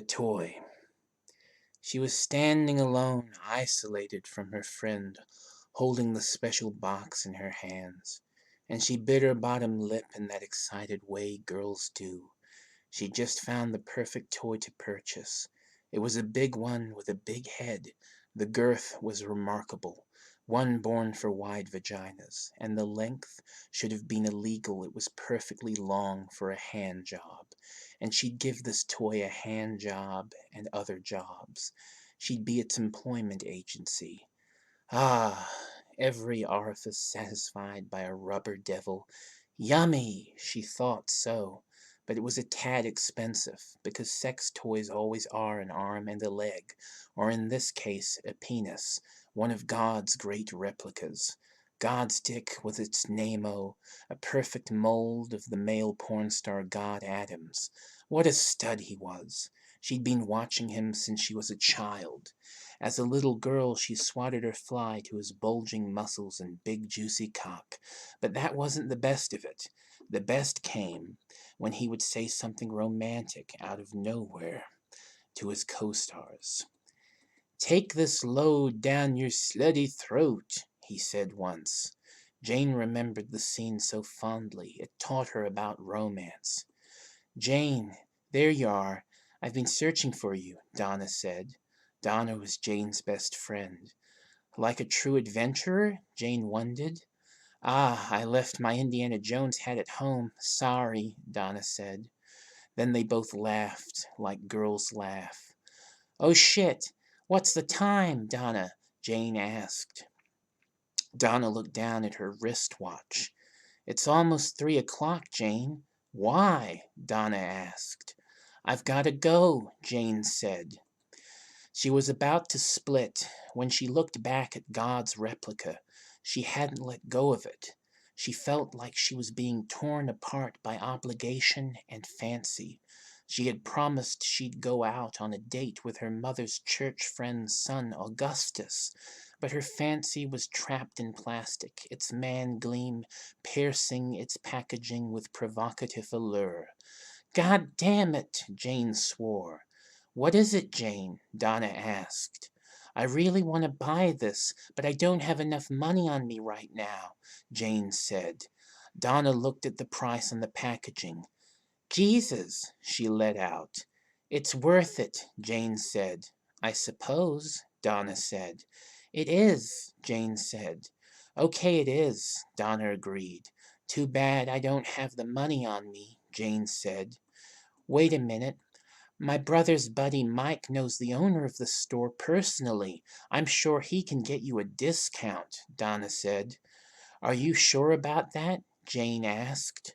The toy. She was standing alone, isolated from her friend, holding the special box in her hands, and she bit her bottom lip in that excited way girls do. She just found the perfect toy to purchase. It was a big one with a big head. The girth was remarkable, one born for wide vaginas, and the length should have been illegal. It was perfectly long for a hand job, and she'd give this toy a hand job and other jobs. She'd be its employment agency. Ah, every orifice satisfied by a rubber devil. Yummy! She thought so. But it was a tad expensive, because sex toys always are an arm and a leg, or in this case, a penis, one of God's great replicas. God's dick with its Nemo, a perfect mold of the male porn star God Adams. What a stud he was! She'd been watching him since she was a child. As a little girl, she swatted her fly to his bulging muscles and big juicy cock. But that wasn't the best of it. The best came when he would say something romantic out of nowhere to his co-stars. "Take this load down your slutty throat," he said once. Jane remembered the scene so fondly. It taught her about romance. "Jane, there you are. I've been searching for you," Donna said. Donna was Jane's best friend. Like a true adventurer? Jane wondered. "Ah, I left my Indiana Jones hat at home. Sorry," Donna said. Then they both laughed, like girls laugh. "Oh shit! What's the time, Donna?" Jane asked. Donna looked down at her wristwatch. "It's almost 3 o'clock, Jane." "Why?" Donna asked. "I've got to go," Jane said. She was about to split when she looked back at God's replica. She hadn't let go of it. She felt like she was being torn apart by obligation and fancy. She had promised she'd go out on a date with her mother's church friend's son, Augustus, but her fancy was trapped in plastic, its man gleam piercing its packaging with provocative allure. "God damn it!" Jane swore. "What is it, Jane?" Donna asked. "I really want to buy this, but I don't have enough money on me right now," Jane said. Donna looked at the price on the packaging. "Jesus!" she let out. "It's worth it," Jane said. "I suppose," Donna said. "It is," Jane said. "Okay, it is," Donna agreed. "Too bad I don't have the money on me," Jane said. "Wait a minute. My brother's buddy Mike knows the owner of the store personally. I'm sure he can get you a discount," Donna said. "Are you sure about that?" Jane asked.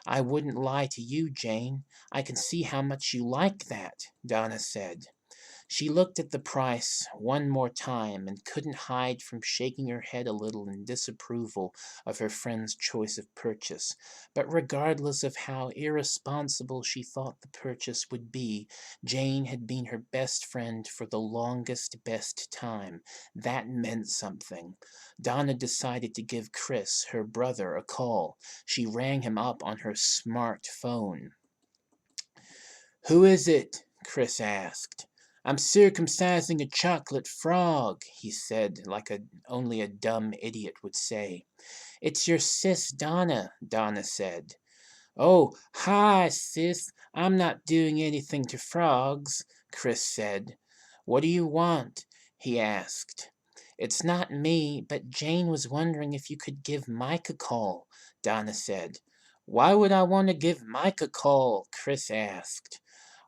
"I wouldn't lie to you, Jane. I can see how much you like that," Donna said. She looked at the price one more time and couldn't hide from shaking her head a little in disapproval of her friend's choice of purchase. But regardless of how irresponsible she thought the purchase would be, Jane had been her best friend for the longest, best time. That meant something. Donna decided to give Chris, her brother, a call. She rang him up on her smart phone. "Who is it?" Chris asked. "I'm circumcising a chocolate frog," he said, like only a dumb idiot would say. "It's your sis Donna," Donna said. "Oh, hi, sis. I'm not doing anything to frogs," Chris said. "What do you want?" he asked. "It's not me, but Jane was wondering if you could give Mike a call," Donna said. "Why would I want to give Mike a call?" Chris asked.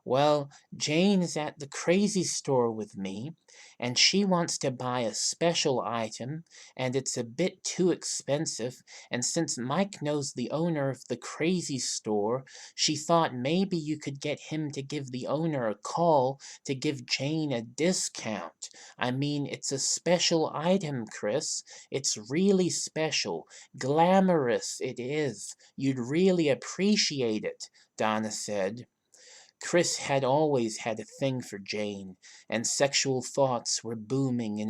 "Well, Jane is at the crazy store with me, and she wants to buy a special item, and it's a bit too expensive, and since Mike knows the owner of the crazy store, she thought maybe you could get him to give the owner a call to give Jane a discount. I mean, it's a special item, Chris. It's really special. Glamorous, it is. You'd really appreciate it," Donna said. Chris had always had a thing for Jane, and sexual thoughts were booming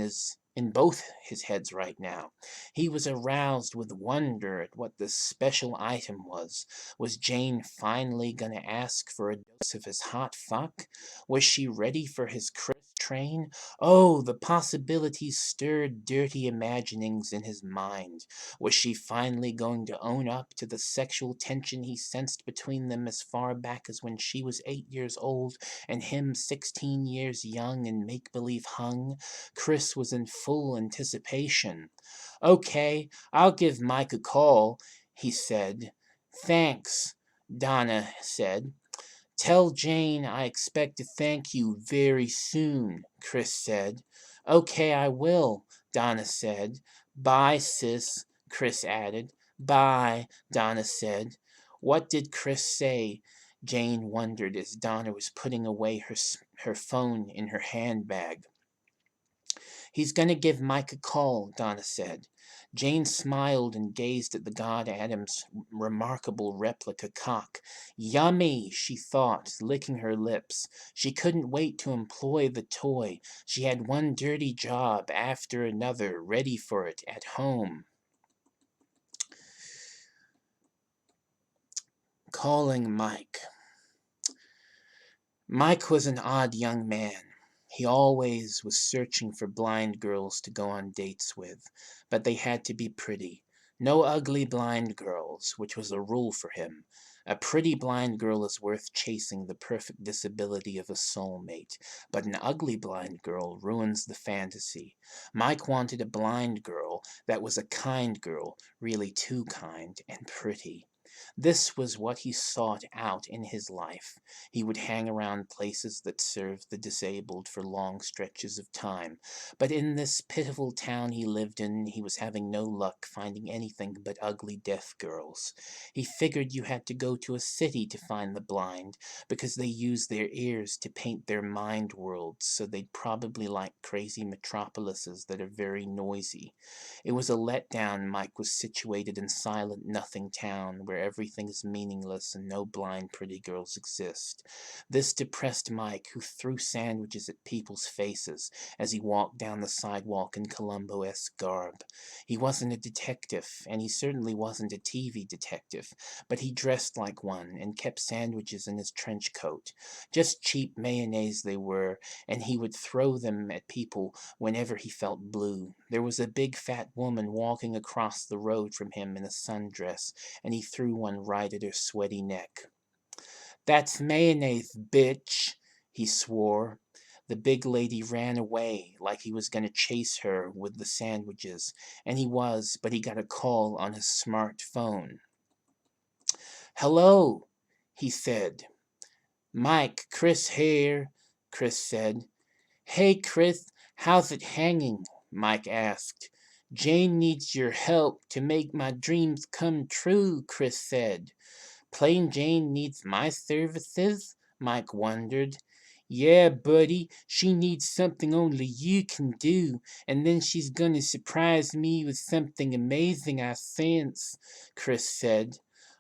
in both his heads right now. He was aroused with wonder at what this special item was. Was Jane finally going to ask for a dose of his hot fuck? Was she ready for his Chris train? Oh, the possibilities stirred dirty imaginings in his mind. Was she finally going to own up to the sexual tension he sensed between them as far back as when she was 8 years old and him 16 years young and make believe hung? Chris was in full anticipation. Okay, I'll give Mike a call, he said. Thanks, Donna said. Tell Jane I expect to thank you very soon, Chris said. Okay, I will, Donna said. Bye, sis, Chris added. Bye, Donna said. What did Chris say? Jane wondered as Donna was putting away her phone in her handbag. He's going to give Mike a call, Donna said. Jane smiled and gazed at the God Adam's remarkable replica cock. Yummy, she thought, licking her lips. She couldn't wait to employ the toy. She had one dirty job after another ready for it at home. Calling Mike. Mike was an odd young man. He always was searching for blind girls to go on dates with, but they had to be pretty. No ugly blind girls, which was a rule for him. A pretty blind girl is worth chasing the perfect disability of a soulmate, but an ugly blind girl ruins the fantasy. Mike wanted a blind girl that was a kind girl, really too kind and pretty. This was what he sought out in his life. He would hang around places that served the disabled for long stretches of time. But in this pitiful town he lived in, he was having no luck finding anything but ugly deaf girls. He figured you had to go to a city to find the blind, because they use their ears to paint their mind worlds, so they'd probably like crazy metropolises that are very noisy. It was a letdown Mike was situated in silent nothing town where everything is meaningless and no blind pretty girls exist. This depressed Mike, who threw sandwiches at people's faces as he walked down the sidewalk in Columbo-esque garb. He wasn't a detective, and he certainly wasn't a TV detective, but he dressed like one and kept sandwiches in his trench coat. Just cheap mayonnaise they were, and he would throw them at people whenever he felt blue. There was a big fat woman walking across the road from him in a sundress, and he threw one right at her sweaty neck. That's mayonnaise, bitch, he swore. The big lady ran away like he was going to chase her with the sandwiches, and he was, but he got a call on his smart phone. Hello, he said. Mike, Chris here, Chris said. Hey, Chris, how's it hanging? Mike asked. Jane needs your help to make my dreams come true, Chris said. Plain Jane needs my services? Mike wondered. Yeah, buddy, she needs something only you can do, and then she's gonna surprise me with something amazing, I sense, Chris said.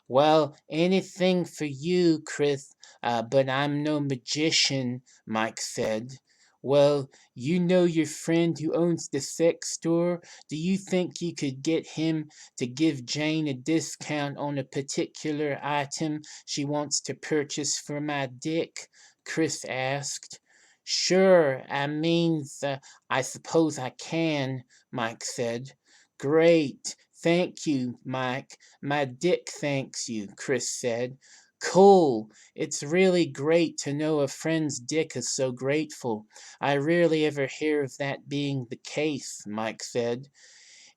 Well, anything for you, Chris, but I'm no magician, Mike said. Well, you know your friend who owns the sex store? Do you think you could get him to give Jane a discount on a particular item she wants to purchase for my dick? Chris asked. Sure, I suppose I can, Mike said. Great. Thank you, Mike. My dick thanks you, Chris said. Cool. It's really great to know a friend's dick is so grateful. I rarely ever hear of that being the case, Mike said.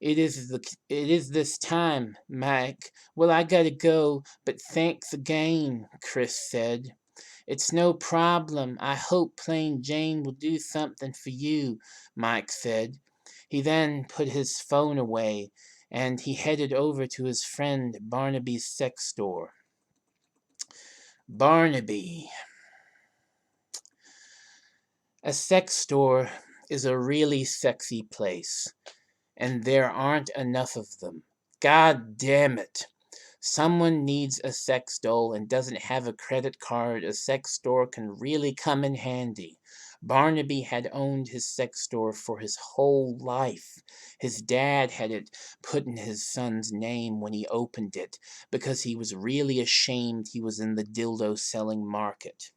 It is this time, Mike. Well, I gotta go, but thanks again, Chris said. It's no problem. I hope Plain Jane will do something for you, Mike said. He then put his phone away and he headed over to his friend Barnaby's sex store. Barnaby. A sex store is a really sexy place, and there aren't enough of them. God damn it. Someone needs a sex doll and doesn't have a credit card, a sex store can really come in handy. Barnaby had owned his sex store for his whole life. His dad had it put in his son's name when he opened it because he was really ashamed he was in the dildo selling market.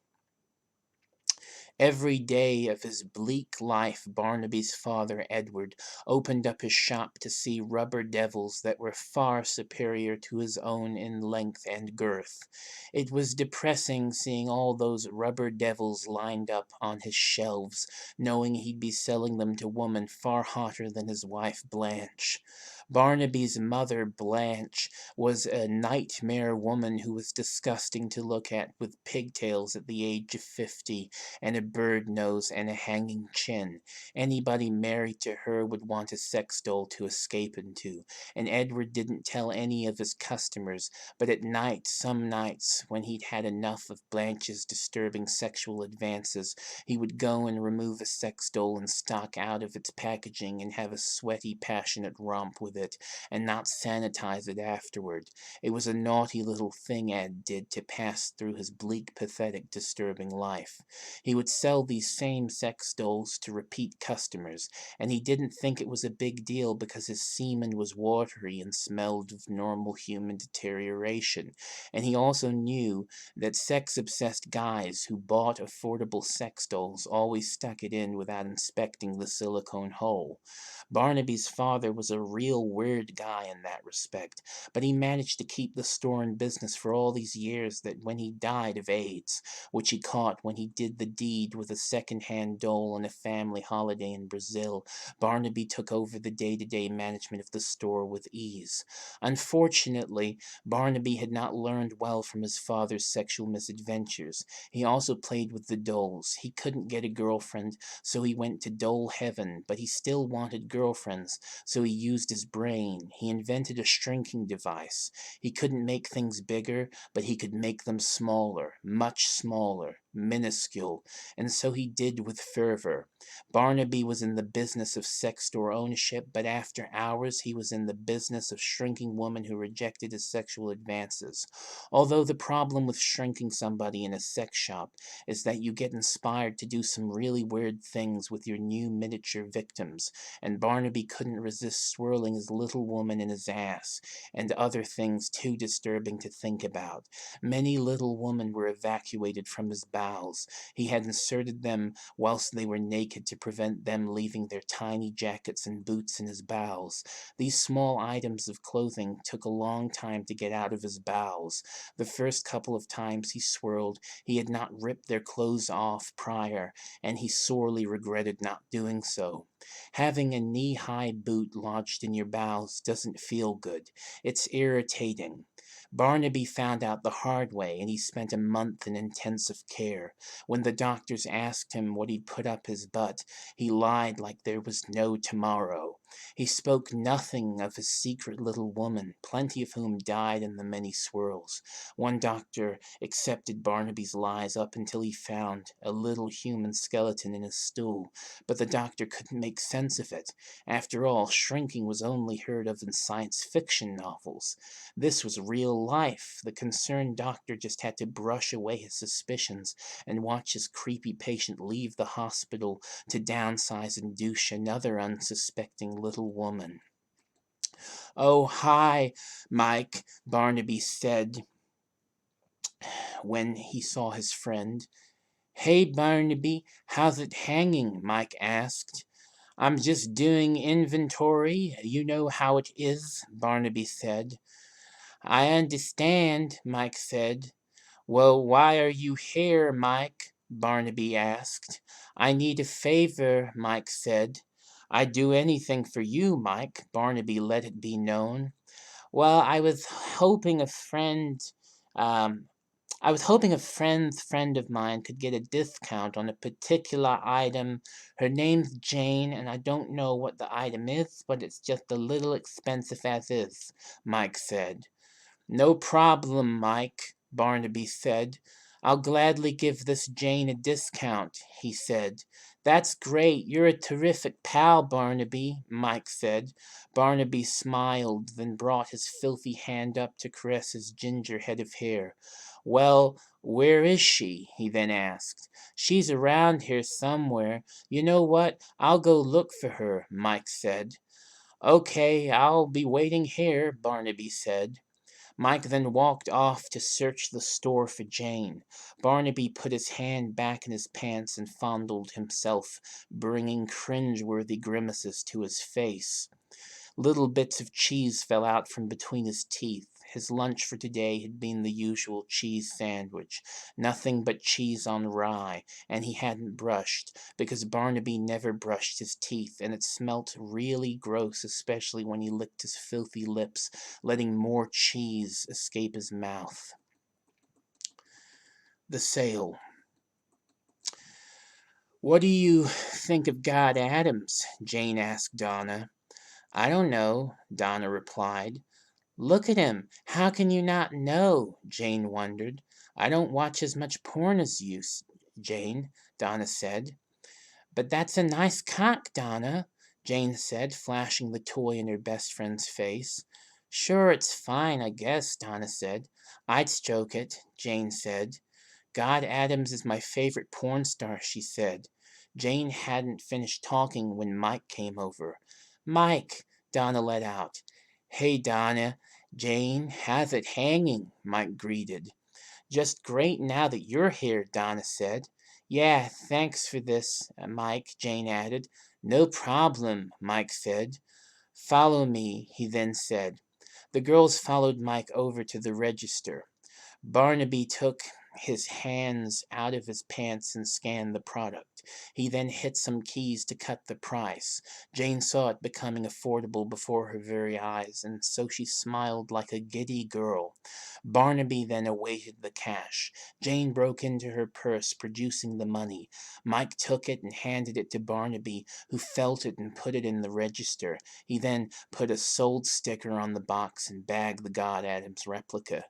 Every day of his bleak life, Barnaby's father, Edward, opened up his shop to see rubber devils that were far superior to his own in length and girth. It was depressing seeing all those rubber devils lined up on his shelves, knowing he'd be selling them to women far hotter than his wife Blanche. Barnaby's mother, Blanche, was a nightmare woman who was disgusting to look at with pigtails at the age of 50 and a bird nose and a hanging chin. Anybody married to her would want a sex doll to escape into, and Edward didn't tell any of his customers, but at night, some nights, when he'd had enough of Blanche's disturbing sexual advances, he would go and remove a sex doll and stalk out of its packaging and have a sweaty, passionate romp with it, and not sanitize it afterward. It was a naughty little thing Ed did to pass through his bleak, pathetic, disturbing life. He would sell these same sex dolls to repeat customers, and he didn't think it was a big deal because his semen was watery and smelled of normal human deterioration. And he also knew that sex-obsessed guys who bought affordable sex dolls always stuck it in without inspecting the silicone hole. Barnaby's father was a real weird guy in that respect, but he managed to keep the store in business for all these years that when he died of AIDS, which he caught when he did the deed with a second-hand doll on a family holiday in Brazil, Barnaby took over the day-to-day management of the store with ease. Unfortunately, Barnaby had not learned well from his father's sexual misadventures. He also played with the dolls. He couldn't get a girlfriend, so he went to doll heaven, but he still wanted girlfriends, so he used his brain. He invented a shrinking device. He couldn't make things bigger, but he could make them smaller, much smaller, minuscule, and so he did with fervor. Barnaby was in the business of sex store ownership, but after hours he was in the business of shrinking women who rejected his sexual advances. Although the problem with shrinking somebody in a sex shop is that you get inspired to do some really weird things with your new miniature victims, and Barnaby couldn't resist swirling his little woman in his ass, and other things too disturbing to think about. Many little women were evacuated from his bowels. He had inserted them whilst they were naked to prevent them leaving their tiny jackets and boots in his bowels. These small items of clothing took a long time to get out of his bowels. The first couple of times he swirled, he had not ripped their clothes off prior, and he sorely regretted not doing so. Having a knee-high boot lodged in your bowels doesn't feel good. It's irritating. Barnaby found out the hard way, and he spent a month in intensive care. When the doctors asked him what he'd put up his butt, he lied like there was no tomorrow. He spoke nothing of his secret little woman, plenty of whom died in the many swirls. One doctor accepted Barnaby's lies up until he found a little human skeleton in his stool, but the doctor couldn't make sense of it. After all, shrinking was only heard of in science fiction novels. This was real life. The concerned doctor just had to brush away his suspicions and watch his creepy patient leave the hospital to downsize and douche another unsuspecting little woman. "Oh, hi, Mike," Barnaby said when he saw his friend. "Hey, Barnaby, how's it hanging?" Mike asked. "I'm just doing inventory. You know how it is," Barnaby said. "I understand," Mike said. "Well, why are you here, Mike?" Barnaby asked. "I need a favor," Mike said. "I'd do anything for you, Mike," Barnaby let it be known. "Well, um, I was hoping a friend's friend of mine could get a discount on a particular item. Her name's Jane, and I don't know what the item is, but it's just a little expensive as is," Mike said. "No problem, Mike," Barnaby said. "I'll gladly give this Jane a discount," he said. "That's great. You're a terrific pal, Barnaby," Mike said. Barnaby smiled, then brought his filthy hand up to caress his ginger head of hair. "Well, where is she?" he then asked. "She's around here somewhere. You know what? I'll go look for her," Mike said. "Okay, I'll be waiting here," Barnaby said. Mike then walked off to search the store for Jane. Barnaby put his hand back in his pants and fondled himself, bringing cringe-worthy grimaces to his face. Little bits of cheese fell out from between his teeth. His lunch for today had been the usual cheese sandwich, nothing but cheese on rye, and he hadn't brushed, because Barnaby never brushed his teeth, and it smelt really gross, especially when he licked his filthy lips, letting more cheese escape his mouth. The sale. "What do you think of God Adams?" Jane asked Donna. "I don't know," Donna replied. "Look at him. How can you not know?" Jane wondered. "I don't watch as much porn as you, Jane," Donna said. "But that's a nice cock, Donna," Jane said, flashing the toy in her best friend's face. "Sure, it's fine, I guess," Donna said. "I'd stroke it," Jane said. "God Adams is my favorite porn star," she said. Jane hadn't finished talking when Mike came over. "Mike," Donna let out. "Hey, Donna." "Jane, how's it hanging?" Mike greeted. "Just great now that you're here," Donna said. "Yeah, thanks for this, Mike," Jane added. "No problem," Mike said. "Follow me," he then said. The girls followed Mike over to the register. Barnaby took his hands out of his pants and scanned the product. He then hit some keys to cut the price. Jane saw it becoming affordable before her very eyes, and so she smiled like a giddy girl. Barnaby then awaited the cash. Jane broke into her purse, producing the money. Mike took it and handed it to Barnaby, who felt it and put it in the register. He then put a sold sticker on the box and bagged the God Adams replica.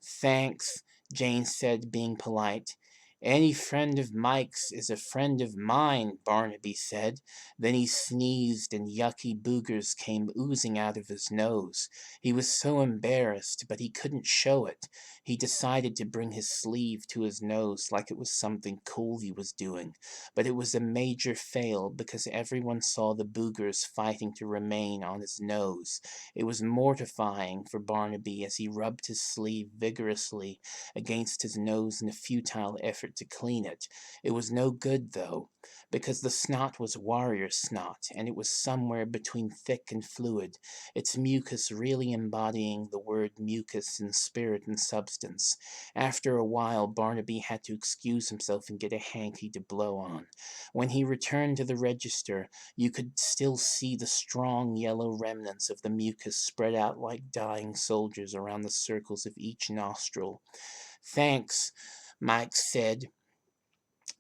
"Thanks," Jane said, being polite. "Any friend of Mike's is a friend of mine," Barnaby said. Then he sneezed and yucky boogers came oozing out of his nose. He was so embarrassed, but he couldn't show it. He decided to bring his sleeve to his nose like it was something cool he was doing. But it was a major fail because everyone saw the boogers fighting to remain on his nose. It was mortifying for Barnaby as he rubbed his sleeve vigorously against his nose in a futile effort to clean it. It was no good, though, because the snot was warrior snot, and it was somewhere between thick and fluid, its mucus really embodying the word mucus in spirit and substance. After a while, Barnaby had to excuse himself and get a hanky to blow on. When he returned to the register, you could still see the strong yellow remnants of the mucus spread out like dying soldiers around the circles of each nostril. "Thanks," Mike said.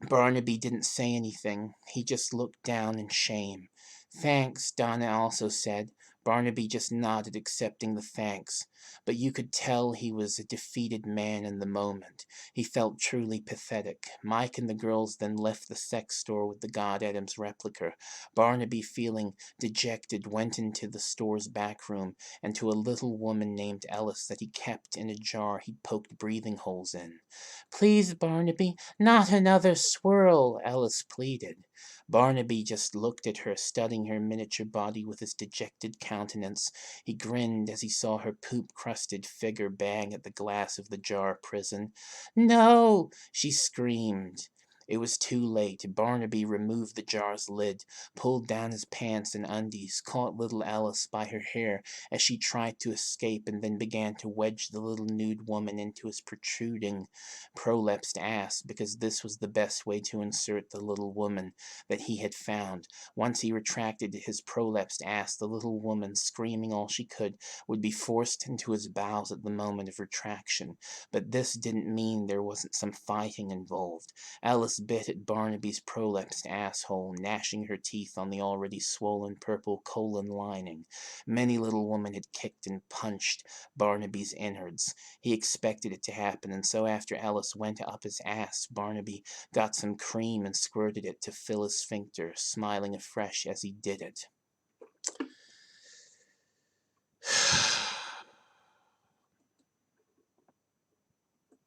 Barnaby didn't say anything. He just looked down in shame. "Thanks," Donna also said. Barnaby just nodded, accepting the thanks. But you could tell he was a defeated man in the moment. He felt truly pathetic. Mike and the girls then left the sex store with the God Adams replica. Barnaby, feeling dejected, went into the store's back room and to a little woman named Ellis that he kept in a jar he'd poked breathing holes in. "Please, Barnaby, not another swirl," Ellis pleaded. Barnaby just looked at her, studying her miniature body with his dejected countenance. He grinned as he saw her poop-crusted figure bang at the glass of the jar prison. "No!" she screamed. It was too late. Barnaby removed the jar's lid, pulled down his pants and undies, caught little Alice by her hair as she tried to escape, and then began to wedge the little nude woman into his protruding, prolapsed ass, because this was the best way to insert the little woman that he had found. Once he retracted his prolapsed ass, the little woman, screaming all she could, would be forced into his bowels at the moment of retraction. But this didn't mean there wasn't some fighting involved. Alice Alice bit at Barnaby's prolapsed asshole, gnashing her teeth on the already swollen purple colon lining. Many little women had kicked and punched Barnaby's innards. He expected it to happen, and so after Alice went up his ass, Barnaby got some cream and squirted it to fill his sphincter, smiling afresh as he did it.